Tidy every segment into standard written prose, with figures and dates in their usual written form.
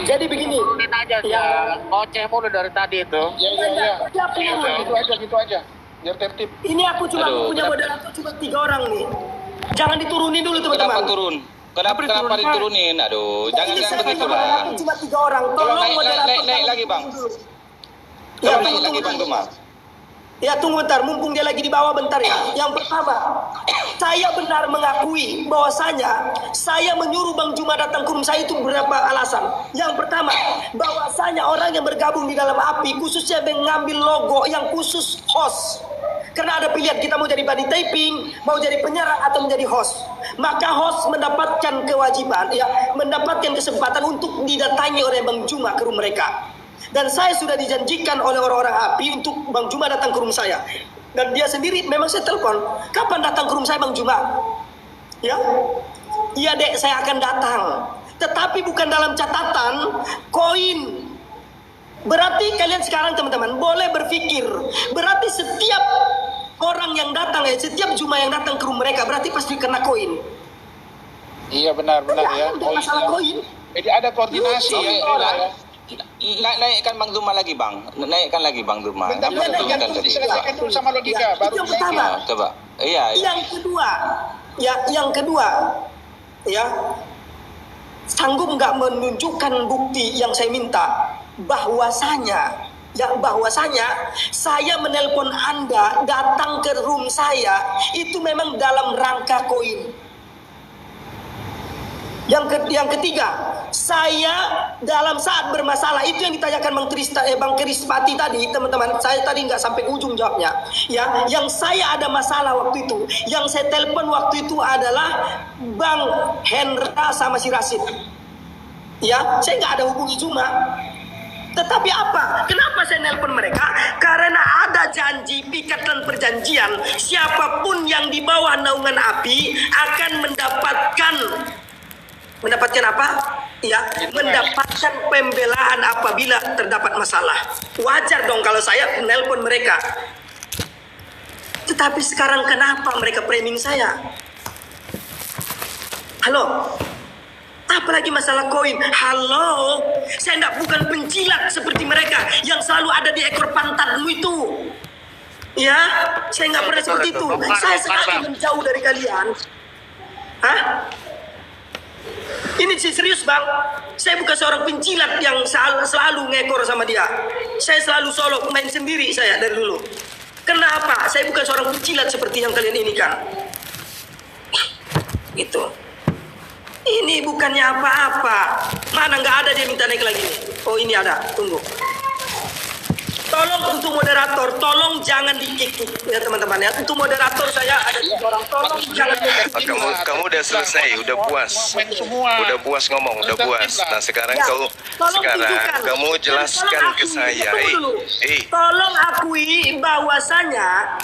Jadi begini. Turunin aja ya. Ngoceh mulu dari tadi itu. Gitu aja. Biar tertib. Ini aku cuma punya moderator cuma 3 orang nih. Jangan diturunin dulu teman-teman. Kenapa turun? Kenapa diturunin? Aduh, jangan begitu lah. Cuma 3 orang. Tolong moderator naik lagi bang. Ya, Naik lagi bang Dumar. Ya tunggu bentar, mumpung dia lagi di bawah bentar ya. Yang pertama, saya benar mengakui bahwasanya saya menyuruh Bang Juma datang ke rumah saya itu beberapa alasan. Yang pertama, bahwasanya orang yang bergabung di dalam API khususnya mengambil logo yang khusus host. Karena ada pilihan kita mau jadi body taping, mau jadi penyerang atau menjadi host. Maka host mendapatkan kewajiban, ya, mendapatkan kesempatan untuk didatangi oleh Bang Juma ke rumah mereka. Dan saya sudah dijanjikan oleh orang-orang API untuk Bang Juma datang ke rumah saya. Dan dia sendiri memang saya telepon, kapan datang ke rumah saya Bang Juma? Ya, iya dek, saya akan datang. Tetapi bukan dalam catatan koin. Berarti kalian sekarang teman-teman boleh berpikir, berarti setiap orang yang datang setiap Juma yang datang ke rumah mereka berarti pasti kena koin. Iya benar ya. Ada masalah koin. Jadi ada koordinasi ya. Naikkan Bang Duma lagi bang. Naikkan lagi Bang Duma. Bentar, diselesaikan dulu sama logika. Ya, baru yang pertama. Ya, coba. Iya. Yang kedua, ya, sanggup nggak menunjukkan bukti yang saya minta bahwasanya saya menelpon Anda datang ke room saya itu memang dalam rangka koin. Yang ketiga, saya dalam saat bermasalah itu yang ditanyakan Bang Krispati tadi, teman-teman, saya tadi nggak sampai ujung jawabnya. Ya, yang saya ada masalah waktu itu, yang saya telepon waktu itu adalah Bang Hendra sama si Rasid. Ya, saya nggak ada hubungi Juma. Tetapi apa? Kenapa saya nelpon mereka? Karena ada janji, ikatan perjanjian, siapapun yang di bawah naungan API akan mendapatkan apa? Ya, mendapatkan pembelaan apabila terdapat masalah. Wajar dong kalau saya menelpon mereka. Tetapi sekarang kenapa mereka framing saya? Halo? Apalagi masalah koin. Halo? Saya bukan pencilat seperti mereka yang selalu ada di ekor pantatmu itu. Ya, saya nggak pernah seperti itu. Saya sengaja menjauh dari kalian. Hah? Ini sih serius bang, saya bukan seorang pencilat yang selalu ngekor sama dia. Saya selalu solo, main sendiri saya dari dulu. Kenapa? Saya bukan seorang pencilat seperti yang kalian ini kan. Gitu. Ini bukannya apa-apa. Mana nggak ada dia minta naik lagi nih. Oh ini ada, tunggu. Tolong untuk moderator, tolong jangan di-kick ya teman-teman ya. Untuk moderator saya ada 3 orang, tolong jangan di-kick. Kamu udah selesai, udah puas. Udah puas ngomong, udah puas. Nah sekarang Ya, kamu jelaskan ke saya. Tolong akui bahwasanya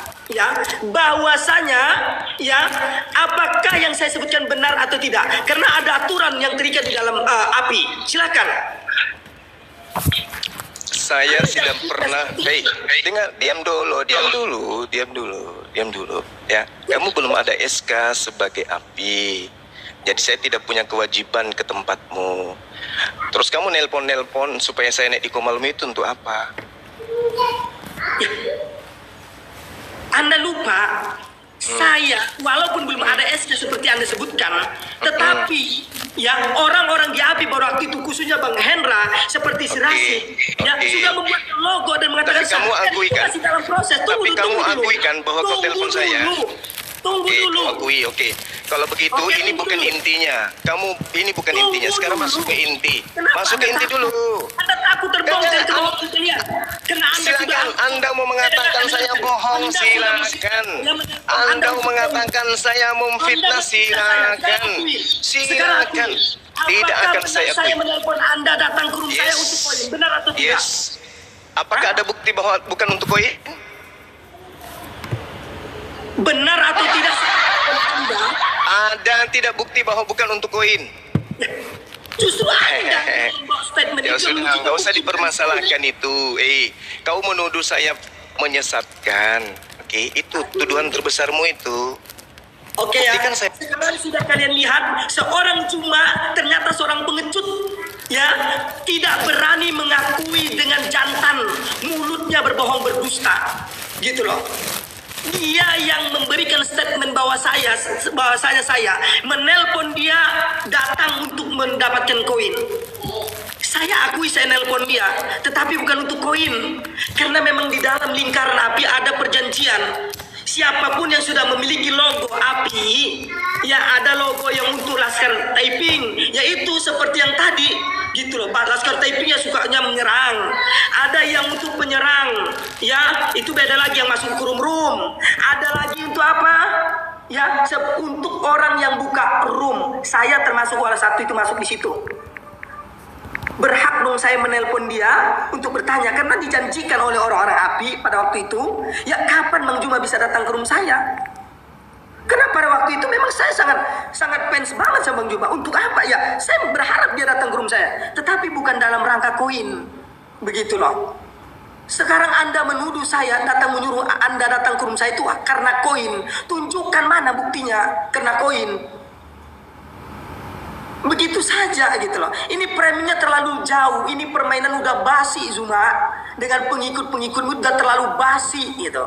apakah yang saya sebutkan benar atau tidak? Karena ada aturan yang terikat di dalam API. Silakan. Saya tidak pernah. Dengar, diam dulu. Ya, kamu belum ada SK sebagai API. Jadi saya tidak punya kewajiban ke tempatmu. Terus kamu nelpon supaya saya naik di Komalmi itu untuk apa? Anda lupa, saya walaupun belum ada SK seperti Anda sebutkan, tetapi yang orang-orang di API pada waktu itu khususnya Bang Hendra seperti si Rasid sudah membuat logo dan mengatakan kamu akui kan? masih dalam proses. Kamu akui kan bahwa kau telepon saya? Tunggu dulu. Akui, oke. Kalau begitu ini bukan intinya. Ini bukan intinya. Sekarang masuk ke inti. Masuk ke inti dulu. Anda takut terbongkar kebohongan kalian. Karena Anda silakan. Anda mau mengatakan saya bohong, silakan. Anda mau mengatakan saya memfitnah, silakan. Silakan. Tidak akan saya akui. Saya menelpon Anda datang ke rumah saya untuk koin, benar atau tidak? Apakah ada bukti bahwa bukan untuk koin? Benar atau tidak? Anda? Ada tidak bukti bahwa bukan untuk koin? Justru Anda membuat statement ya itu. sudah, nggak usah dipermasalahkan itu. Kau menuduh saya menyesatkan. Oke, itu tuduhan terbesarmu itu. Oke ya, sekarang sudah kalian lihat seorang cuma ternyata seorang pengecut ya, tidak berani mengakui dengan jantan, mulutnya berbohong berdusta, gitu loh. Dia yang memberikan statement bahwasanya saya menelpon dia datang untuk mendapatkan koin. Saya akui saya nelpon dia, tetapi bukan untuk koin, karena memang di dalam lingkaran api ada perjanjian. Siapapun yang sudah memiliki logo api, ya ada logo yang untuk Laskar Taiping, yaitu seperti yang tadi, gitu loh. Laskar Taiping ya sukanya menyerang, ada yang untuk penyerang, ya itu beda lagi yang masuk ke room. Ada lagi untuk apa? Ya untuk orang yang buka room. Saya termasuk salah satu itu masuk di situ. Berhak dong saya menelpon dia untuk bertanya, karena dijanjikan oleh orang-orang api pada waktu itu, ya kapan Bang Juma bisa datang ke rumah saya? Karena pada waktu itu memang saya sangat fans banget sama Bang Juma. Untuk apa ya? Saya berharap dia datang ke rumah saya, tetapi bukan dalam rangka koin. Begitu loh. Sekarang Anda menuduh saya menyuruh Anda datang ke rumah saya itu karena koin. Tunjukkan mana buktinya karena koin. Begitu saja gitu loh. Ini framingnya terlalu jauh. Ini permainan udah basi Zuma. Dengan pengikut-pengikut udah terlalu basi gitu.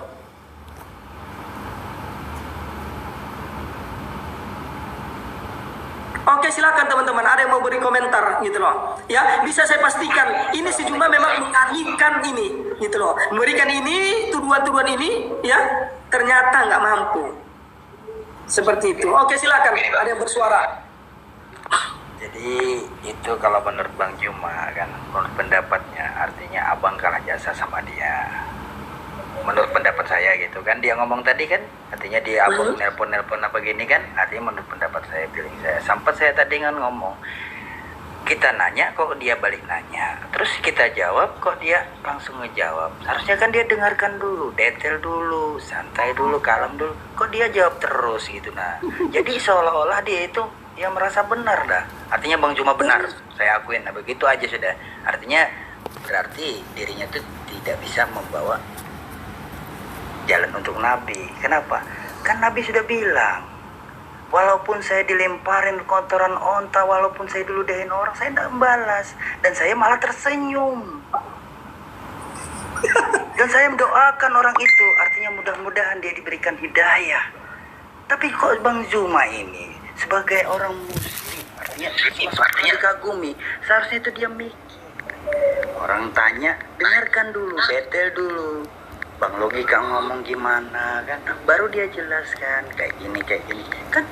Oke, silakan teman-teman. Ada yang mau beri komentar gitu loh. Ya, bisa saya pastikan ini si Zuma memang mengalihkan ini gitu loh. Memberikan ini, tuduhan-tuduhan ini ya, ternyata nggak mampu. Seperti itu. Oke, silakan. Ada yang bersuara. Jadi itu kalau menurut Bang Juma kan, menurut pendapatnya artinya abang kalah jasa sama dia. Menurut pendapat saya gitu kan, dia ngomong tadi kan, artinya dia abang nelpon apa gini kan, artinya menurut pendapat saya, feeling saya. Sampai saya tadi kan ngomong, kita nanya kok dia balik nanya, terus kita jawab kok dia langsung ngejawab. Harusnya kan dia dengarkan dulu, detail dulu, santai dulu, kalem dulu, kok dia jawab terus gitu. Nah jadi seolah-olah dia itu yang merasa benar dah. Artinya Bang Juma benar, saya akuin. Nah begitu aja sudah. Artinya berarti dirinya tuh tidak bisa membawa jalan untuk Nabi. Kenapa? Kan Nabi sudah bilang, walaupun saya dilemparin kotoran onta, walaupun saya diludahin orang, saya tidak membalas. Dan saya malah tersenyum. Dan saya mendoakan orang itu. Artinya mudah-mudahan dia diberikan hidayah. Tapi kok Bang Juma ini sebagai orang muslim, artinya dikagumi, seharusnya itu dia mikir. Orang tanya, dengarkan dulu, detail dulu. Bang logika ngomong gimana kan, baru dia jelaskan kayak gini kan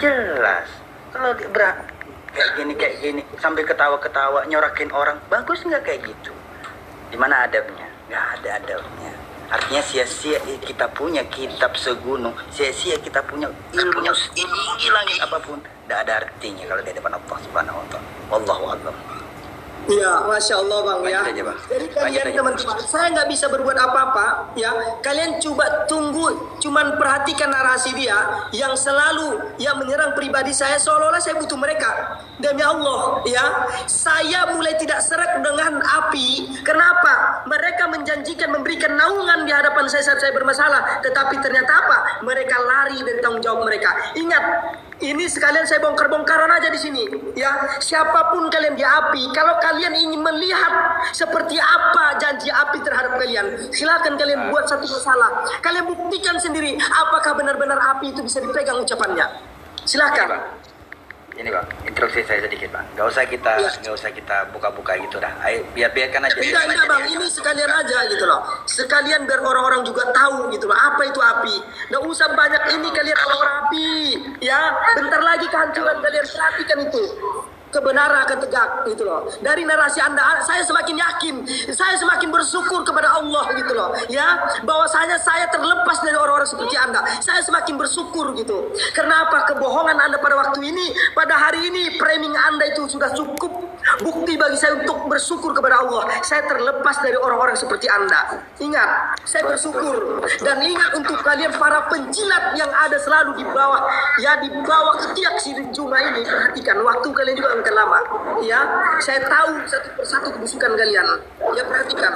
jelas. Kalau kayak gini sampai ketawa-ketawa nyorakin orang, bagus nggak kayak gitu? Dimana adabnya? Nggak ada adabnya. Artinya sia-sia kita punya kitab segunung, sia-sia kita punya ilmu setinggi langit apapun, tidak ada artinya kalau di depan Allah Subhanahu wa Ta'ala. Wallahu a'lam. Ya, Masya Allah Bang ya. Lanjut aja, Bang. Jadi kalian teman-teman, saya nggak bisa berbuat apa-apa ya. Kalian coba tunggu, cuman perhatikan narasi dia yang selalu yang menyerang pribadi saya seolah-olah saya butuh mereka. Demi Allah ya, saya mulai tidak serak dengan api. Kenapa? Mereka menjanjikan memberikan naungan di hadapan saya saat saya bermasalah, tetapi ternyata apa? Mereka lari dari tanggung jawab mereka. Ingat, ini sekalian saya bongkar-bongkaran aja di sini ya. Siapapun kalian di api, kalau kalian ingin melihat seperti apa janji api terhadap kalian, silakan kalian buat satu masalah. Kalian buktikan sendiri apakah benar-benar api itu bisa dipegang ucapannya. Silakan. Ini Bang, instruksi saya sedikit Bang. Gak usah kita buka-buka gitu dah. Ayo biarkan aja. Tidak Bang, ini sekalian aja gitu loh. Sekalian biar orang-orang juga tahu gitu loh apa itu api. Nggak usah banyak ini kalian orang api ya. Bentar lagi kehancuran kalian, perhatikan itu. Kebenaran akan tegak gitu loh. Dari narasi Anda saya semakin yakin, saya semakin bersyukur kepada Allah gitu loh ya, bahwasanya saya terlepas dari orang-orang seperti Anda. Saya semakin bersyukur gitu. Karena apa? Kebohongan Anda pada waktu ini, pada hari ini, framing Anda itu sudah cukup bukti bagi saya untuk bersyukur kepada Allah. Saya terlepas dari orang-orang seperti Anda. Ingat, saya bersyukur. Dan ingat untuk kalian para penjilat yang ada selalu di bawah ya, di bawah ketiak si Juma ini, perhatikan waktu kalian juga akan lama ya. Saya tahu satu persatu kebusukan kalian ya, perhatikan.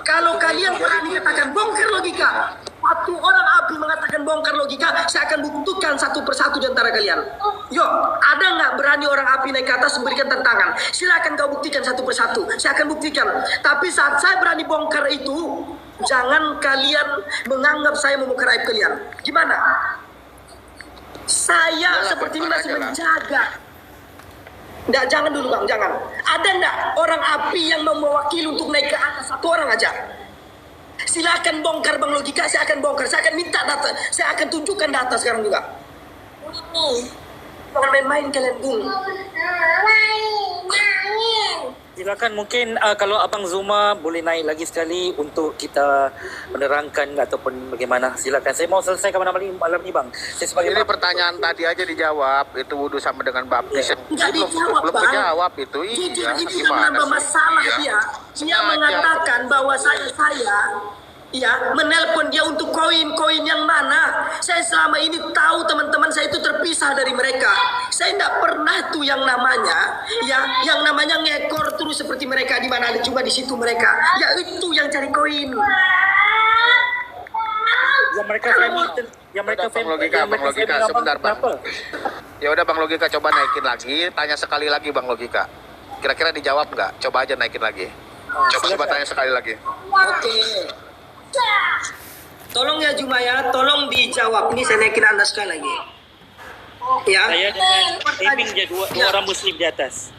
Kalau kalian berani katakan bongkar logika, satu orang api mengatakan bongkar logika, saya akan buktikan satu persatu di antara kalian. Yuk, ada nggak berani orang api naik ke atas berikan tantangan? Silakan kau buktikan satu persatu. Saya akan buktikan. Tapi saat saya berani bongkar itu, jangan kalian menganggap saya membongkar aib kalian. Gimana? Saya seperti ini masih menjaga. Nggak, jangan dulu bang, jangan. Ada nggak orang api yang mewakili untuk naik ke atas? Satu orang aja. Silakan bongkar bang logika, saya akan bongkar. Saya akan minta data, saya akan tunjukkan data sekarang juga. Jangan main-main kalian dulu. Silakan mungkin kalau Abang Zuma boleh naik lagi sekali untuk kita menerangkan ataupun bagaimana. Silakan. Saya mau selesaikan malam ini bang. Saya sebagai Ini pertanyaan tadi aja dijawab, itu wudhu sama dengan baptis. Nggak dijawab, belum Bang. dijawab itu. Jujur Iya, ini yang gimana menambah sih? masalah Iya. dia. Dia Sengaja. mengatakan bahwa saya menelpon dia untuk koin-koin yang mana. Saya selama ini tahu teman-teman saya itu terpisah dari mereka. Saya tidak pernah tuh yang namanya ngekor terus seperti mereka di mana ada cuma di situ mereka. Ya itu yang cari koin. yang mereka framing, yang mereka Bang Logika, Bang Logika, sebentar Bang. Ya udah Bang Logika, coba naikin lagi, tanya sekali lagi Bang Logika. Kira-kira dijawab nggak? Coba aja naikin lagi. Coba tanya sekali lagi. Oke. Tolong ya Jumaya, tolong dijawab. Ini saya naikin Anda sekali lagi. Ya. Saya dengan framing dia dua orang muslim di atas.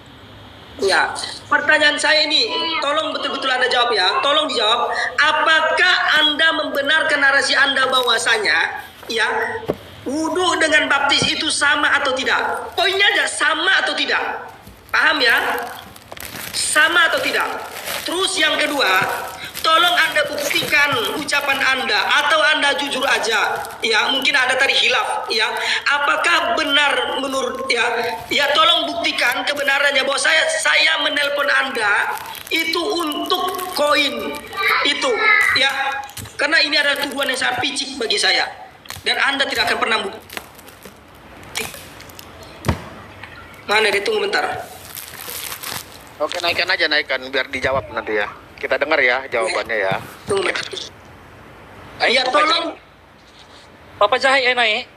Ya, pertanyaan saya ini, tolong betul-betul Anda jawab ya. Tolong dijawab. Apakah Anda membenarkan narasi Anda bahwasanya, ya, wudhu dengan baptis itu sama atau tidak? Poinnya aja sama atau tidak? Paham ya? Sama atau tidak? Terus yang kedua, tolong Anda buktikan ucapan Anda atau Anda jujur aja. Ya, mungkin ada tadi khilaf, ya. Apakah benar menurut ya tolong buktikan kebenarannya bahwa saya menelpon Anda itu untuk koin itu, ya. Karena ini adalah tuduhan yang sangat picik bagi saya dan Anda tidak akan pernah bukti. Mana dia, tunggu bentar. Oke, naikkan aja, naikkan biar dijawab nanti ya. Kita dengar ya jawabannya ya. Tunggu. Ya tolong. Papa Jahit yang naik.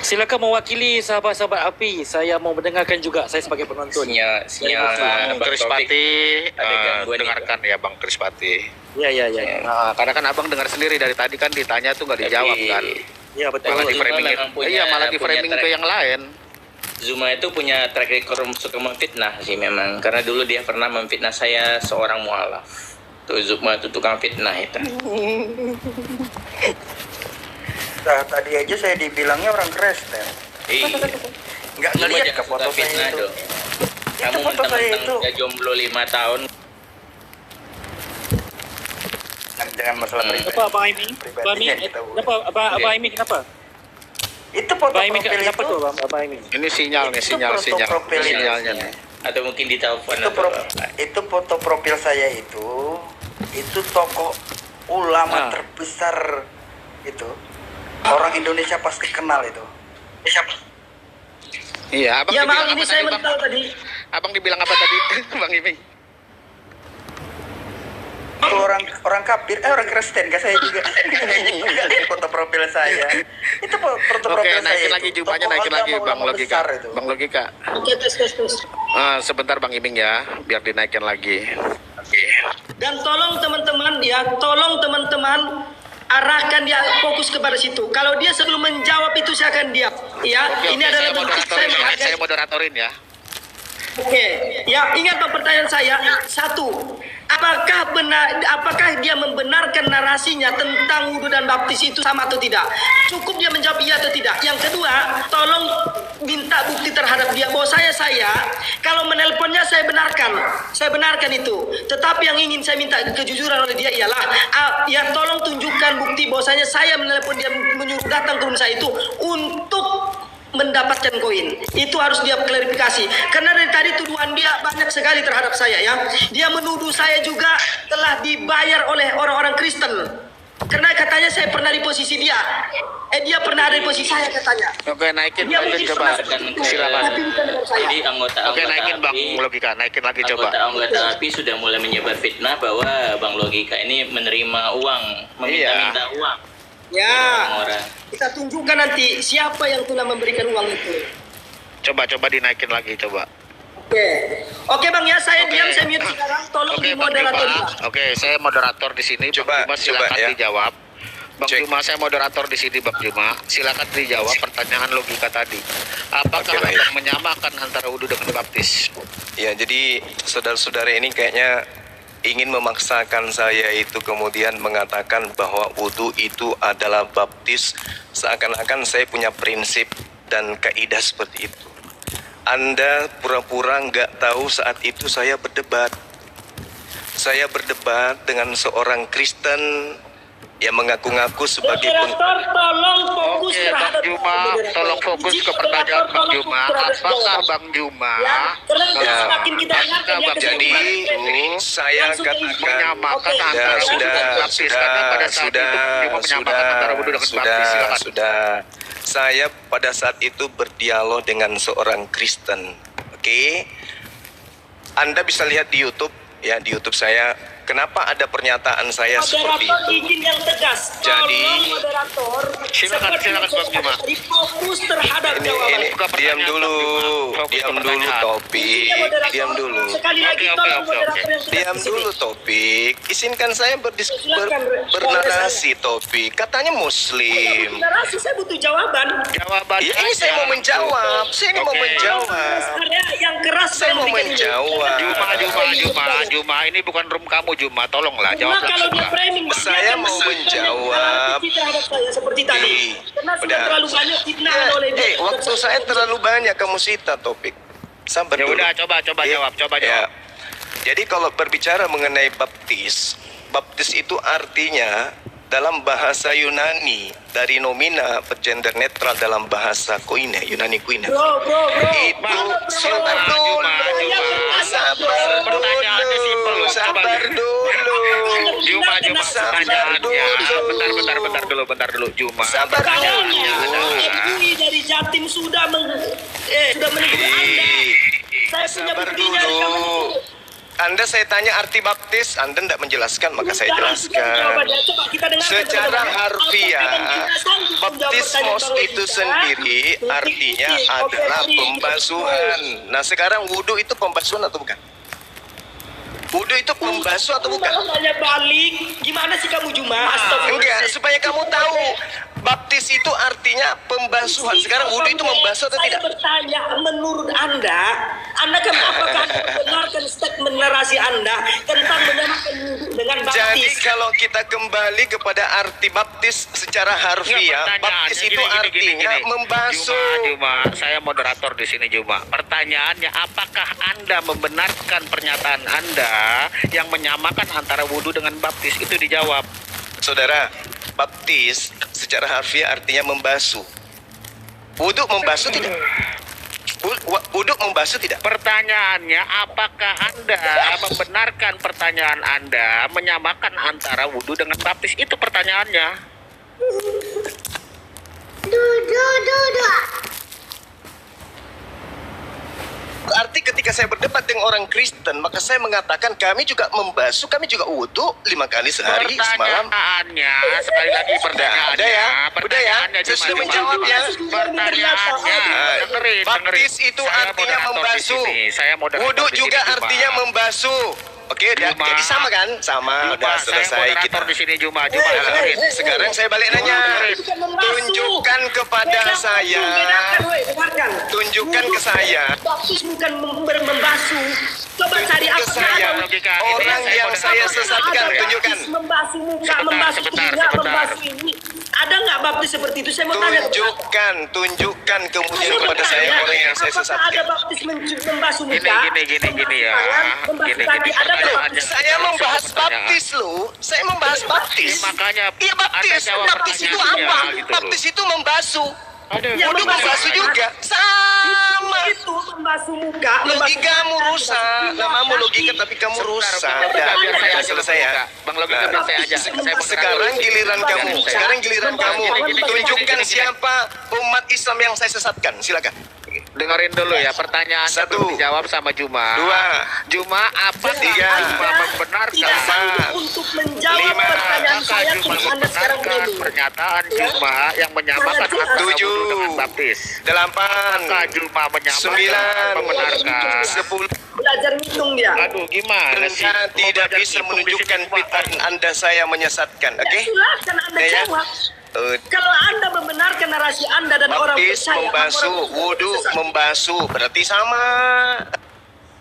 Silakan mewakili sahabat-sahabat api. Saya mau mendengarkan juga, saya sebagai penonton. Bang Krispati, ada gangguan dengarkan ya Bang Krispati. Ya. Nah, karena kan abang dengar sendiri dari tadi kan ditanya tuh nggak dijawab kan. Ya betul. Malah di Zuma framing, memang punya- iya malah di punya framing track. ke yang lain. Zuma itu punya track record suka memfitnah sih memang. Karena dulu dia pernah memfitnah saya seorang mualaf. Tuh Zuma itu tukang fitnah itu. Nah, tadi aja saya dibilangnya orang Kristen. Nggak Zuma ngeliat jangan ke foto suka saya fitnah itu. dong. Kamu foto saya mentang-mentang itu. udah jomblo 5 tahun. Jangan masalah pribadi. Kenapa Abang Aimi? Pribadinya Abang Aimi, kita udah. kenapa Abang Aimi kenapa? Itu foto Abang Aimi profil kenapa itu. tuh Abang Aimi? Ini sinyal nih, Itu sinyal. foto profil ini. Sinyalnya nih. Atau mungkin di telepon Itu, atau apa. itu foto profil saya itu tokoh ulama Ah. terbesar itu. Orang Indonesia pasti kenal itu. Siapa? Iya, abang Ya dibilang maaf, ini apa saya tadi, Bang? mental tadi. Abang dibilang apa tadi, Bang Iming? Itu orang kafir, orang Kristen, kan saya juga. Di foto profil saya. Itu foto Oke, profil saya. naikin lagi itu. jumlahnya, Tokoh naikin lagi agama Bang ulama Logika. besar itu. Bang Logika. Oke, tes. Sebentar Bang Iming ya, biar dinaikkan lagi. Oke. Dan tolong teman-teman arahkan dia fokus kepada situ. Kalau dia sebelum menjawab itu saya akan diam. Ya, Oke, ini adalah saya bentuk saya moderatorin ya. menghargai. Saya moderatorin ya. Oke, ya ingat Bang, pertanyaan saya satu, apakah dia membenarkan narasinya tentang wudhu dan baptis itu sama atau tidak? Cukup dia menjawab iya atau tidak. Yang kedua, tolong minta bukti terhadap dia bahwa saya kalau menelponnya saya benarkan itu. Tetapi yang ingin saya minta kejujuran oleh dia ialah ya tolong tunjukkan bukti bahwasanya saya menelpon dia menyuruh datang ke rumah saya itu untuk mendapatkan koin. Itu harus dia klarifikasi. Karena dari tadi tuduhan dia banyak sekali terhadap saya ya. Dia menuduh saya juga telah dibayar oleh orang-orang Kristen. Karena katanya saya pernah di posisi dia. Dia pernah ada di posisi saya katanya. Oke, naikin Dia naikin mungkin coba. pernah seperti itu, Silakan. tapi bukan dengan saya. Jadi anggota Oke, naikin Bang Logika, naikin lagi coba. Anggota API sudah mulai menyebar fitnah bahwa Bang Logika ini menerima uang, meminta-minta uang Ya, orang-orang. kita tunjukkan nanti siapa yang telah memberikan uang itu. Coba dinaikin lagi coba. Oke Bang ya, saya Oke. diam, saya mute sekarang. Tolong Oke, di Bang moderator Juma. juga. Oke, saya moderator di sini. Coba, Bang Juma silakan coba, ya. dijawab. Bang Cek. Juma, saya moderator di sini, Bang Juma. Silakan dijawab pertanyaan logika tadi. Apakah Oke, baik. Abang menyamakan antara wudhu dengan baptis? Ya, jadi saudara-saudara ini kayaknya ingin memaksakan saya itu kemudian mengatakan bahwa wudhu itu adalah baptis, seakan-akan saya punya prinsip dan kaidah seperti itu. Anda pura-pura nggak tahu saat itu saya berdebat. Saya berdebat dengan seorang Kristen yang mengaku-ngaku sebagai Moderator, tolong fokus Oke, Bang terhadap Juma, moderator. tolong fokus Izin ke pertanyaan moderator, Bang tolong Juma. fokus terhadap Apakah jawaban. Bang Juma Ya, karena Ya. semakin kita ingatkan Apakah dia Bang Jadi kesimpulan saya langsung ke katakan menyamakan Oke. antara wudhu sudah, dengan baptis? Karena pada saat itu Bang Juma menyamakan antara wudhu dengan baptis. Silakan. sudah. Saya pada saat itu berdialog dengan seorang Kristen. Oke. Anda bisa lihat di YouTube, ya, di YouTube saya. Kenapa ada pernyataan saya seperti Moderator itu? izin yang tegas. Jadi- Tolong moderator Silakan, seperti silakan, Bang Juma. tadi fokus terhadap jawaban. Ini Buka diam pertanyaan, dulu, Bang Juma. Fokus ke diam dulu pertanyaan. topik, Iya, moderator. diam dulu. Sekali lagi Oke, tolong oke. moderator yang tegas Diam di sini. dulu topik. Izinkan saya Silakan, bernarasi topik. Katanya Muslim. Narasi saya butuh jawaban. Jawaban Ya, ini saya mau menjawab. Saya ini mau Oke. menjawab. Area yang keras Saya mau memberikan ini. menjawab. Juma, ini bukan room kamu, Juma. Tolonglah Cuma jawab kalau dia langsung. framing, dia Saya akan mau menunjukkan menjawab. yang terhadap saya seperti tadi. Karena sudah Udah. terlalu banyak fitnahan oleh dia. Waktu saya terlalu banyak kamu sita topik. Sabar Ya dulu. udah, coba Ya, jawab, coba ya. jawab. Jadi kalau berbicara mengenai baptis, baptis itu artinya dalam bahasa Yunani dari nomina bergender netral dalam bahasa Koine, Yunani Koine. Bro. Itu sabar dulu. Sabar Pertanyaannya simpel dulu. loh. Sabar dulu. Juma, Sabar pertanyaannya. dulu. Bentar dulu, Juma. Sabar Pertanyaannya, dulu. MUI dari Jatim sudah menegur Anda. Saya punya Sabar buktinya di kamu. dulu. Anda saya tanya arti baptis, Anda tidak menjelaskan, maka saya jelaskan. Coba kita dengarkan Secara teman-teman. harfiah, Apakah kita sanggup menjawab baptismos pertanyaan itu kita? sendiri artinya Oke, adalah tadi kita pembasuhan. Nah, sekarang wudhu itu pembasuhan atau bukan? Wudhu itu pembasuh atau bukan? Kamu tanya balik, gimana sih kamu Juma? Astagfirullah. Enggak, supaya kamu tahu baptis itu artinya pembasuhan. Sekarang wudhu itu membasuh atau tidak? Saya bertanya, menurut Anda kan apakah Anda membenarkan statement narasi Anda tentang menyamakan wudhu dengan baptis? Jadi kalau kita kembali kepada arti baptis secara harfiah, baptis itu artinya membasuh. Juma, saya moderator di sini, Juma. Pertanyaannya, apakah Anda membenarkan pernyataan Anda yang menyamakan antara wudhu dengan baptis? Itu dijawab. Saudara, baptis secara harfiah artinya membasuh. Wudhu membasuh tidak? Wudhu membasuh tidak? Pertanyaannya, apakah Anda membenarkan pertanyaan Anda menyamakan antara wudhu dengan baptis? Itu pertanyaannya. Berarti ketika saya berdebat dengan orang Kristen, maka saya mengatakan kami juga membasuh, kami juga wudhu 5 kali sehari semalam. Pertanyaannya, sekali lagi pertanyaannya. Udah ya? Pertanyaannya, Saya sudah Juma. menjawab ya. Pertanyaannya, dengerin. Baptis itu Saya artinya moderator di membasuh. sini. Saya moderator Wudhu di sini, juga Juma. artinya membasuh. Oke, Juma. jadi sama kan? Sama, Juma, udah saya selesai moderator kita. di sini, Juma. Dengerin. Sekarang saya balik nanya. Bukan membasuh. Tunjukkan kepada Bedakan, saya. bedakan, woi, dengarkan. Tunjukkan ke Wudhu saya. baptis bukan membasuh. Coba cari Ke apa saya. logika. Ini Orang saya yang saya moderator. sesatkan, Ada tunjukkan. baptis membasuh muka, Sebentar, membasuh sebentar, telinga, sebentar. membasuh ini. Ada nggak baptis seperti itu? Saya mau tanya. Tunjukkan kemudian kepada saya orang yang saya Apakah ada sesatkan. baptis membasuh muka? Gini ya. Membasuh Gini, kaki. Ada nggak pertanyaannya. baptis? Saya membahas baptis loh. Saya membahas baptis. Makanya Iya baptis. Anda jawab Baptis itu pertanyaannya, apa? gitu loh. Baptis itu membasuh. Ada Ya, Wudhu membasuh. membasuh juga. Sama. sama. Itu membasuh muka. Logikamu rusak. Namamu logika tapi kamu rusak. Bang Logika, Dah, biar saya aja selesai ya. Bang Logika, biar saya aja. Saya mau Sekarang giliran kamu. Sekarang giliran kamu. Gini. Tunjukkan siapa umat Islam yang saya sesatkan. Silakan. dengerin dulu ya, pertanyaan Satu. belum dijawab sama Juma. Dua. Juma, apa Tiga. Juma membenarkan Tidak sanggup untuk menjawab Lima. pertanyaan apakah saya Juma kepada Anda sekarang membenarkan ini. pernyataan Ya. Juma yang menyamakan Sangat antara Tujuh. wudu dengan baptis? Delapan. Apakah Juma menyamakan Sembilan. membenarkan? 10. Belajar ngitung dia. Aduh, gimana sih? Anda Mau tidak belajar bisa hitung di menunjukkan sini, Juma? fitrah Anda saya menyesatkan, oke? Ya, silakan Anda Ya. jawab. Kalau Anda membenarkan narasi Anda dan orang Baptis percaya, membasuh, orang wudhu sesat. membasuh, berarti sama.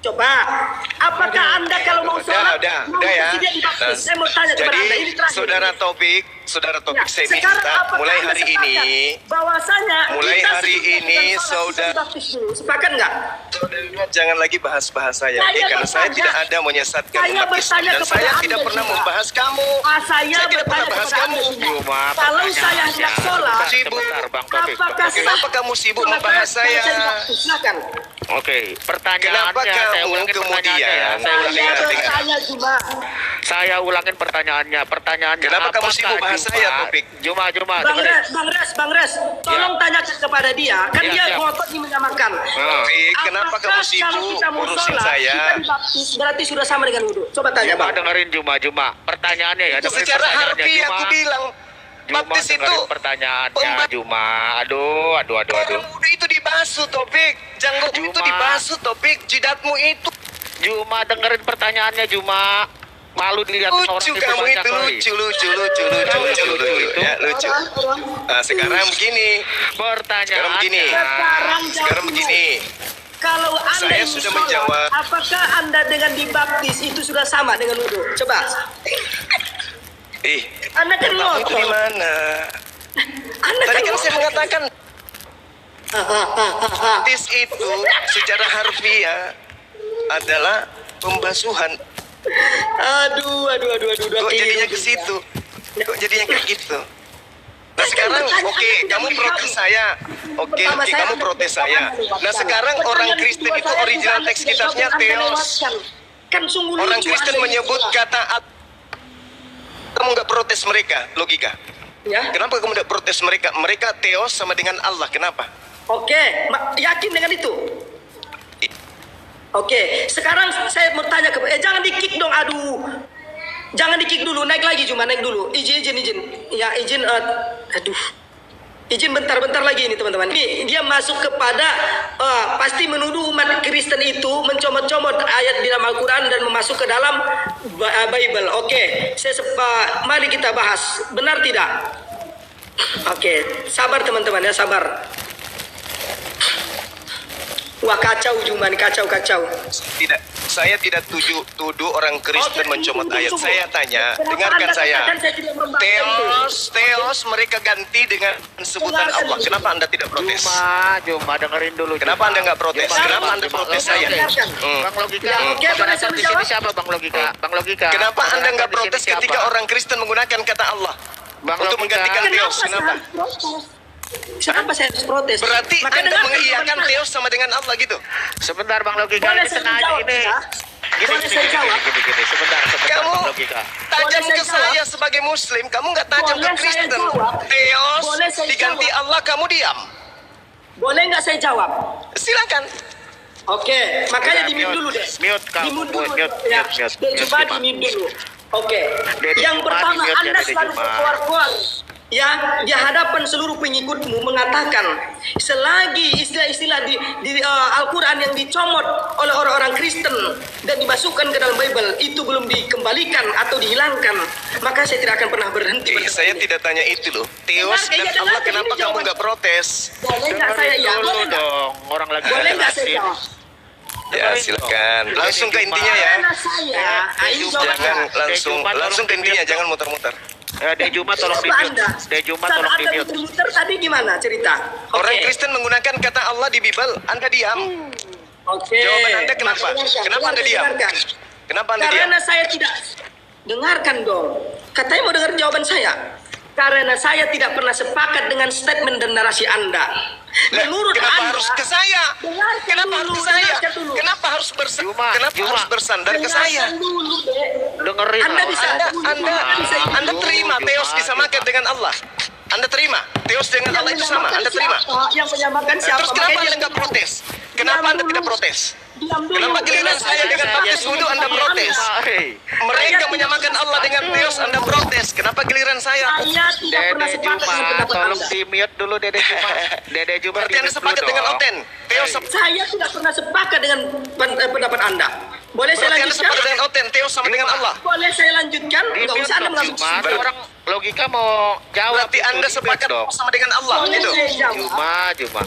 Coba, apakah Anda kalau mau sholat, mau Udah ya. dia dibaptis? Nah, Saya mau tanya kepada Anda, ini jadi terakhir. saudara Topik, Ya, saya sekarang minta apakah mulai Anda hari sepakat ini, bahwasanya mulai kita hari sebelum ini, melakukan sholat, saudara- kita dibaptis dulu. Sepakat nggak? saudara jangan lagi bahas-bahas saya, oke? Saya Karena saya bertanya. tidak ada menyesatkan Saya umat Islam bertanya dan kepada saya Anda tidak pernah juga. membahas kamu. Saya tidak pernah bertanya bahas kepada kamu. Anda juga. Juma, Kalau saya hendak pertanyaannya. sholat, Sibuk. Sebentar, Bang Taufik. apakah Kenapa sah kamu sibuk sholat membahas saya? dibaptis? Silakan. Oke, pertanyaannya Kenapa saya kamu ulangin kemudian- pertanyaannya ya. Saya Saya ulangin dengar. bertanya juga. Saya ulangin pertanyaannya. Pertanyaannya Kenapa kamu apakah sibuk bahas Juma- saya, Taufik? Juma, Bang dengerin. Res, tolong tanyakan kepada dia. Kan Ya, dia siap. ngotot ini menyamakan. Taufik, kenapa Apakah kamu kalau sibuk kita mau urusin sholat, saya? Kita dibaptis berarti sudah sama dengan wudhu. Coba tanya Juma, Bang. dengerin Juma. Pertanyaannya ya, dengerin Secara pertanyaannya, harfiah Juma. aku bilang, Juma, baptis itu dengerin pertanyaannya pemba- Juma. Aduh. wudhu itu dibasuh, Topik. Janggutmu itu Juma. dibasuh, Topik. Jidatmu itu Juma, dengerin pertanyaannya Juma. Malu dilihat orang lucu itu kamu banyak itu kali. lucu ya lucu. Nah, sekarang begini. Sekarang begini. Pertanyaannya. Sekarang begini. Kalau Anda Saya ingin sudah sholat, menjawab. apakah Anda dengan dibaptis itu sudah sama dengan wudhu? Coba. Anda kan Otakmu itu di ngotot. mana? Anda Tadi kan ngotot. saya mengatakan baptis itu secara harfiah adalah pembasuhan. Aduh. Kok jadinya ke situ? Kok jadinya kayak gitu? Nah sekarang oke, kamu protes saya. Oke, kamu protes saya. Nah sekarang orang Kristen itu original teks kitabnya Theos. Kan sungguh Orang lucu Kristen Anda menyebut ini. kata kamu nggak protes mereka, logika. Ya. Kenapa kamu nggak protes mereka? Mereka Theos sama dengan Allah, kenapa? Oke, yakin dengan itu? Oke, sekarang saya mau tanya ke jangan di-kick dong, aduh. Jangan di-kick dulu, naik lagi cuma naik dulu. Izin. Ya, izin aduh. Izin bentar lagi ini teman-teman. Ini dia masuk kepada pasti menuduh umat Kristen itu mencomot-comot ayat di dalam Al-Qur'an dan memasuk ke dalam Bible. Oke, mari kita bahas. Benar tidak? Oke, sabar teman-teman ya, sabar. Wah kacau Juma nih, kacau. Tidak, saya tidak tuduh orang Kristen Oke, mencomot tunggu. ayat. Saya tanya, Kenapa dengarkan Anda saya. katakan saya tidak membahas itu? Theos mereka ganti dengan sebutan Dengarkan Allah. dulu. Kenapa Anda tidak protes? Juma, dengerin dulu. Kenapa Anda nggak protes? Kenapa Anda protes saya? Bang Logika. Ya, oke, boleh saya di sini menjawab? siapa Bang Logika? Bang Logika. Kenapa Anda nggak Moderator di protes sini siapa? ketika orang Kristen menggunakan kata Allah Bang untuk Logika. menggantikan Theos? Kenapa? Kenapa saya harus protes? Berarti Maka Anda dengarkan mengiyakan teman-teman. Theos sama dengan Allah gitu? Sebentar Bang Logika, Boleh ini saya sengaja menjawab, ini. ya? Boleh saya jawab? Gini. Sebentar Kamu Bang Logika. tajam Boleh ke saya jawab? saya sebagai Muslim, kamu nggak tajam Boleh ke saya Kristen. jawab? Theos Boleh saya diganti jawab? Allah, kamu diam. Boleh nggak saya jawab? Silakan. Oke, makanya Udah, di-mute mute. dulu deh. Mute kamu, Di-mute dulu. mute, Ya, mute, dan mute, coba Juma. di-mute dulu. Oke. Dedi Yang Juma, pertama, di-mute ya, Anda Dedi selalu Juma. berkuar-kuar. Ya, di hadapan seluruh pengikutmu mengatakan selagi istilah-istilah di Al-Quran yang dicomot oleh orang-orang Kristen dan dimasukkan ke dalam Bible itu belum dikembalikan atau dihilangkan, maka saya tidak akan pernah berhenti. Saya tidak tanya itu loh. Theos Dengarkan, dan ya, Allah, dengarkan, kenapa ini kamu jawaban. nggak protes? Boleh nggak saya ya? Dulu Boleh nggak? dong, orang lagi Boleh nggak saya jelasin. jawab? Ya silakan. Langsung ke intinya ya. Karena saya, ini Jangan jawabannya. langsung ke intinya, jangan muter-muter. De Juma tolong Coba di-mute. Anda. De Juma Saat tolong Anda di-mute. muter-muter tadi gimana cerita? Orang Oke. Kristen menggunakan kata Allah di Bible, Anda diam. Oke. Jawaban Anda kenapa? Dengarkan, Kenapa Anda diam? dengarkan. Kenapa Anda diam? Karena saya tidak dengarkan dong. Katanya mau dengar jawaban saya. Karena saya tidak pernah sepakat dengan statement dan narasi Anda. Menurut Kenapa Anda, harus ke saya? dengarkan Kenapa dulu, harus ke saya? dengarkan dulu. Kenapa harus Juma. harus bersandar ke saya? Dengarkan dulu, Dek. Dengerin Anda lah. bisa Anda terima Juma, Theos disamakan Juma. dengan Allah? Anda terima Theos dengan Allah itu sama? Anda terima? Yang menyamakan siapa? Terus kenapa Makanya Anda nggak protes? Kenapa Anda tidak protes? Diam dulu. Kenapa giliran saya dengan baptis wudhu Anda protes? Mereka menyamakan Allah dengan Theos, Anda protes. Kenapa giliran saya? Saya tidak pernah Dede sepakat Juma, dengan pendapat tolong Anda. di mute dulu Dede Juma. Dede Juma Berarti Anda di-mute sepakat dulu dengan dong. Oten. Theos, Saya tidak pernah sepakat dengan pendapat Anda. Boleh saya berarti Anda lanjutkan? sepakat dengan Oten. Theos sama dengan Allah. Boleh saya lanjutkan? Di Enggak mute usah Anda dong, mengambil Juma. kesimpulan. Orang logika mau jawab. Berarti itu, Anda di-mute sepakat dong. sama dengan Allah Boleh itu. saya jawab? Juma.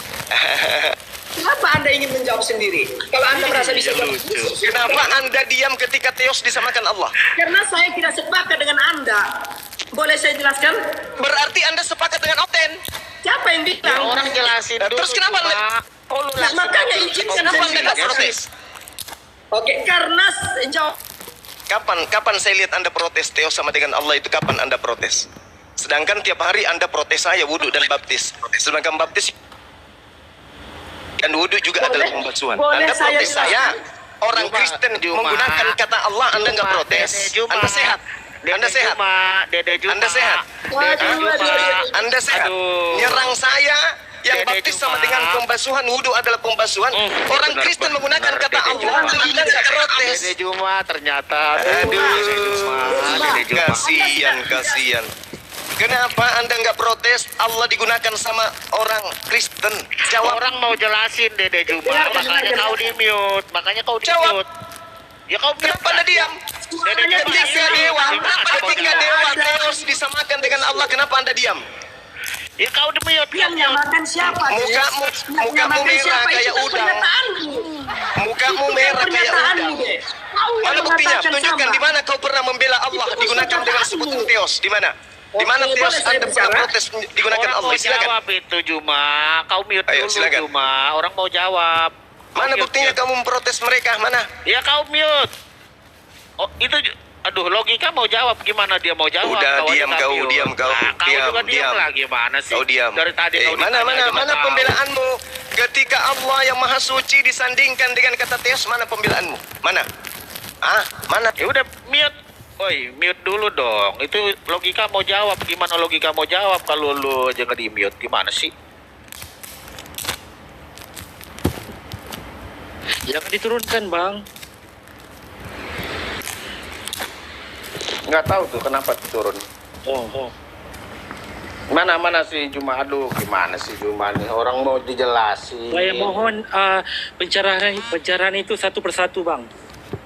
Kenapa Anda ingin menjawab sendiri? Kalau Anda merasa bisa jawab lucu. Kenapa Anda diam ketika Theos disamakan Allah? Karena saya tidak sepakat dengan Anda. Boleh saya jelaskan? Berarti Anda sepakat dengan Oten. Siapa yang Ya, bilang? orang jelasin dulu. Terus kenapa Juma. Anda- Kok lu Nah, langsung makanya masuk izinkan ke Kenapa saya Anda nggak jelaskan. protes? Oke, karena jawab. Kapan saya lihat Anda protes Theos sama dengan Allah itu kapan Anda protes? Sedangkan tiap hari Anda protes saya wudhu dan baptis. Sedangkan baptis dan wudhu juga Boleh- adalah pembasuhan. boleh Anda saya protes saya. jelaskan? Orang Juma, Kristen Juma. menggunakan kata Allah, Anda nggak Juma, protes. Dede Juma. Anda sehat. Anda sehat. Dede Juma. Anda sehat. Dede Juma. Anda sehat. Aduh. Nyerang saya yang Dede baptis Juma. sama dengan pembasuhan, wudhu adalah pembasuhan. Orang Benar, Kristen benar, menggunakan benar, kata Dede Allah, Juma. Anda nggak protes. Dede Juma ternyata. Aduh. Dede Juma. Kasian. Kenapa Anda nggak protes? Allah digunakan sama orang Kristen. Jawab. Orang mau jelasin Dede Juma, Dengarkan, makanya dengarkan. kau di mute, makanya kau di Jawab. mute. Ya kau mute. Kenapa Anda diam? Dede Juma, Ketika dewa, ketika dewa Theos disamakan dengan Allah, kenapa Anda diam? Ya kau di mute. Yang menyamakan siapa? Dek? Mukamu Yang menyamakan merah siapa? kayak Itu kan udang. pernyataanmu. Mukamu Itu kan merah kayak pernyataanmu, udang. Dek. Kau yang Mana buktinya? mengatakan Tunjukkan sama. di mana kau pernah membela Allah Itu kan digunakan dengan pernyataanmu. sebutan Theos. Di mana? Di mana Oke, Theos boleh saya Anda pernah bicara? protes digunakan Orang Allah? mau Silakan. jawab itu Juma, kau mute Ayo, dulu silakan. Juma. Orang mau jawab. Mana Mute, buktinya mute. kamu memprotes mereka? Mana? Ya kau mute. Oh itu, aduh logika mau jawab gimana dia mau jawab? Udah, Kau aja diam nggak kau, mute. diam kau. Nah, kau Diam, juga diam diam. lah gimana sih? Kau diam. Dari tadi kau Mana ditanya aja nggak tahu. pembelaanmu? Ketika Allah yang Maha Suci disandingkan dengan kata Theos, mana pembelaanmu? Mana? Mana? Ya udah mute. Woi, mute dulu dong. Itu logika mau jawab. Gimana logika mau jawab kalau lu aja nggak di mute? Gimana sih? Jangan diturunkan, Bang. Nggak tahu tuh kenapa turun. Oh. Mana sih Juma? Aduh, gimana sih Juma nih? Orang mau dijelasin. Saya mohon pencerahan itu satu persatu, Bang.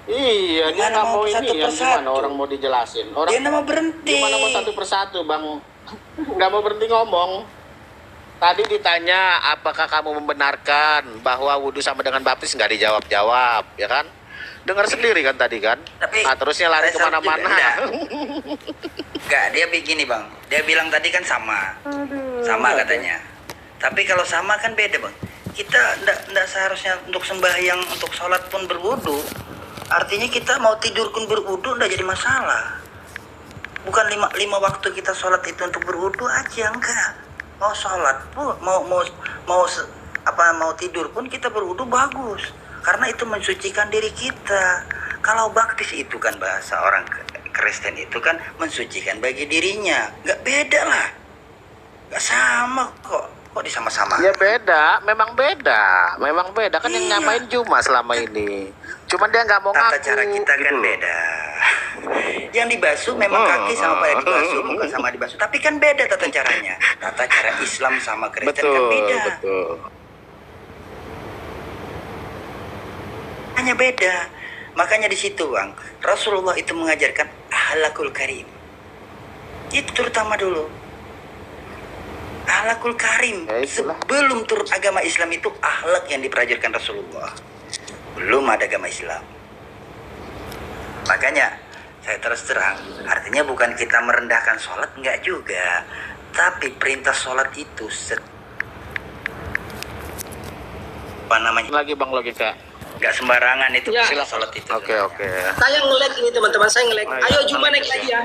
Iya, dia Gimana nggak mau mau satu ini ya. persatu? Gimana orang mau dijelasin? Orang Dia nggak mau berhenti. gimana mau satu persatu, Bang? Nggak mau berhenti ngomong. Tadi ditanya, apakah kamu membenarkan bahwa wudhu sama dengan baptis? Nggak dijawab-jawab, ya kan? Dengar sendiri kan tadi kan? Tapi Terusnya lari saya salut kemana-mana. juga, Enggak, dia begini bang. Dia bilang tadi kan sama. Sama katanya. Tapi kalau sama kan beda bang. Kita ndak seharusnya untuk sembahyang, untuk sholat pun berwudu. Artinya kita mau tidur pun berwudu ndak jadi masalah. Bukan lima waktu kita sholat itu untuk berwudu aja, enggak. Mau sholat pun, mau tidur pun kita berwudu bagus. Karena itu mensucikan diri kita. Kalau baptis itu kan bahasa orang Kristen itu kan mensucikan bagi dirinya. Nggak beda lah. Nggak sama kok. Kok disama-sama? Ya beda, memang beda. Kan yang Iya. nyamain Juma selama ini. Cuman dia nggak mau Tata ngaku. cara kita kan gitu loh. beda. Yang dibasuh memang kaki sama pada dibasuh, bukan sama dibasuh. Tapi kan beda tata caranya. Tata cara Islam sama Kristen kan Betul, beda. betul. Hanya beda. Makanya di situ bang, Rasulullah itu mengajarkan ahlakul karim. Itu terutama dulu. Ahlakul karim. Ya, itulah. Sebelum turun agama Islam itu ahlak yang dipelajarkan Rasulullah. Belum ada agama Islam. Makanya saya terus terang, artinya bukan kita merendahkan sholat, enggak juga. Tapi perintah sholat itu apa namanya? Lagi bang logika. Nggak sembarangan itu Ya. sholat itu. Oke, sebenarnya. oke. Saya nge-lag ini teman-teman, saya nge-lag. Oh, iya. Ayo Juma naik lagi ya.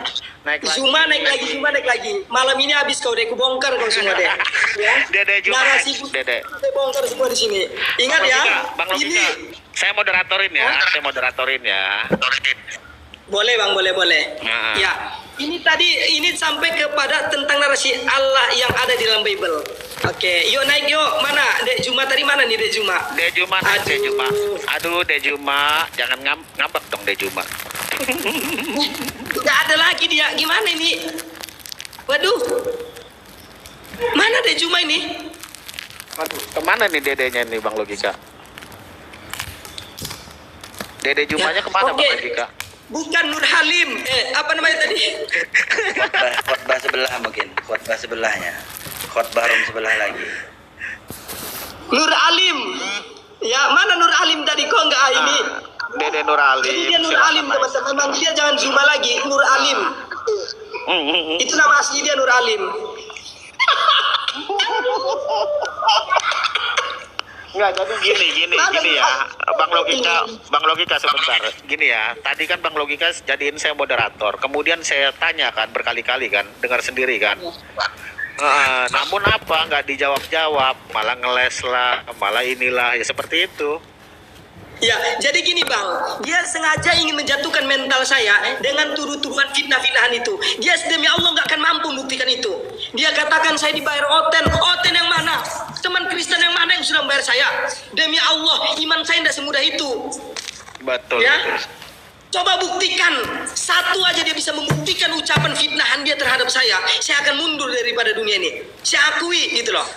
Naik lagi. Zuma naik lagi, Zuma naik lagi. Malam ini habis kau deh, kubongkar kau semua deh. Ya. Dede Juma, Narasi Dede. saya bongkar semua di sini. Ingat ya, Bang Logika, ini saya moderatorin ya, saya moderatorin ya. boleh bang, boleh. Nah. Ya, ini tadi ini sampai kepada tentang narasi Allah yang ada di dalam Bible. Oke, yuk naik yuk. Mana Dek Juma tadi, mana nih Dek Juma? Dede Juma, naik Dede Aduh. Juma. Aduh, Dede Juma, jangan ngambek dong Dede Juma. Gak ada lagi dia. Gimana ini? Waduh. Mana Dek Juma ini? Aduh, kemana nih dedenya nih Bang Logika? Dede Jumanya Ya, kemana oke. Bang Logika? Bukan Nur Halim. Apa namanya tadi? Khotbah sebelah mungkin, khotbah sebelahnya. Khotbah room sebelah lagi. Nur Alim. Ya, mana Nur Alim tadi? Kok enggak ini? Dede Nur Alim. Jadi dia Nur silakan Alim naik. teman-teman. Memang dia jangan Zuma lagi, Nur Alim. Itu nama asli dia Nur Alim. Enggak, jadi gini ya. Bang Logika sebentar. Gini ya, tadi kan Bang Logika jadiin saya moderator. Kemudian saya tanya kan berkali-kali kan, dengar sendiri kan. Namun apa nggak dijawab-jawab, malah ngeles lah, malah inilah, ya seperti itu. Ya, jadi gini bang, dia sengaja ingin menjatuhkan mental saya dengan tuduh-tuduhan fitnah-fitnahan itu. Dia demi Allah nggak akan mampu membuktikan itu. Dia katakan saya dibayar oten yang mana? Teman Kristen yang mana yang sudah membayar saya? Demi Allah, iman saya tidak semudah itu. Betul. Ya, betul. coba buktikan. Satu aja dia bisa membuktikan ucapan fitnahan dia terhadap saya akan mundur daripada dunia ini. Saya akui gitu loh.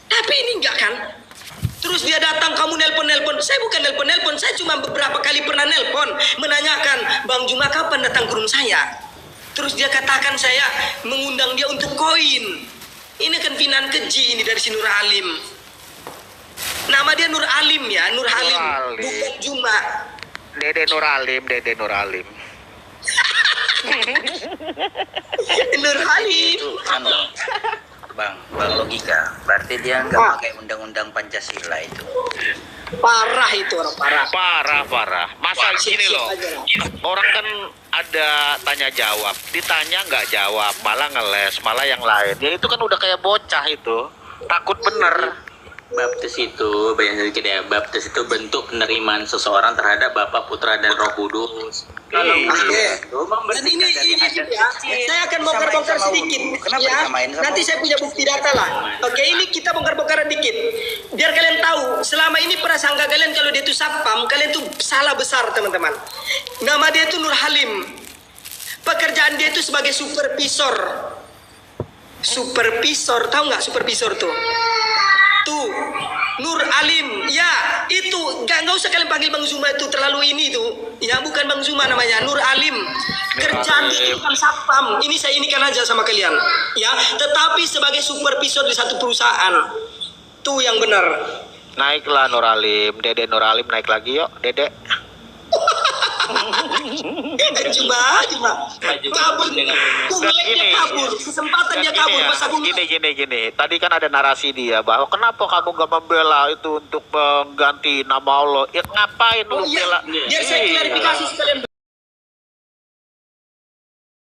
Tapi ini enggak kan? Terus dia datang, kamu nelpon. Saya bukan nelpon, saya cuma beberapa kali pernah nelpon menanyakan, Bang Juma kapan datang ke rumah saya? Terus dia katakan saya mengundang dia untuk koin. Ini kan finan keji ini dari si Nur Alim. Nama dia Nur Alim ya, Nur Halim, Alim. bukan Juma. Dede Nur Alim. Nur Halim. Itu kan Bang Logika. Berarti dia nggak Ah. pakai undang-undang Pancasila itu. Parah itu orang parah. Parah. Masa gini Siap-siap loh, aja lah. orang kan ada tanya jawab, ditanya nggak jawab, malah ngeles, malah yang lain. Ya itu kan udah kayak bocah itu, takut bener. Baptis itu, bayangin sedikit ya, baptis itu bentuk penerimaan seseorang terhadap Bapa, Putra, dan Roh Kudus. Kalau Iya. itu Dan membersihkan ini dari ya, adat saya akan bongkar-bongkar Disamain sama sedikit wudhu. Kenapa ya. disamain sama Nanti saya punya bukti data lah. Oke, ini kita bongkar-bongkaran dikit. Biar kalian tahu, selama ini prasangka kalian kalau dia itu satpam, kalian tuh salah besar teman-teman. Nama dia itu Nur Halim. Pekerjaan dia itu sebagai supervisor. Supervisor, tahu nggak supervisor tuh? Tuh, Nur Alim, ya itu nggak usah kalian panggil Bang Zuma itu terlalu ini tuh, ya bukan Bang Zuma namanya, Nur Alim. Kerjaan itu bukan satpam, ini saya inikan aja sama kalian, ya. Tetapi sebagai supervisor di satu perusahaan, tuh yang benar. Naiklah Nur Alim, Dede Nur Alim naik lagi yuk, Dede. Cuma kabur, kugeleknya kabur, kesempatan dia kabur pas aku Gini. Tadi kan ada narasi dia bahwa kenapa kamu gak membela itu untuk mengganti nama Allah? Ya ngapain lu Oh iya, bela? biar saya klarifikasi sekalian.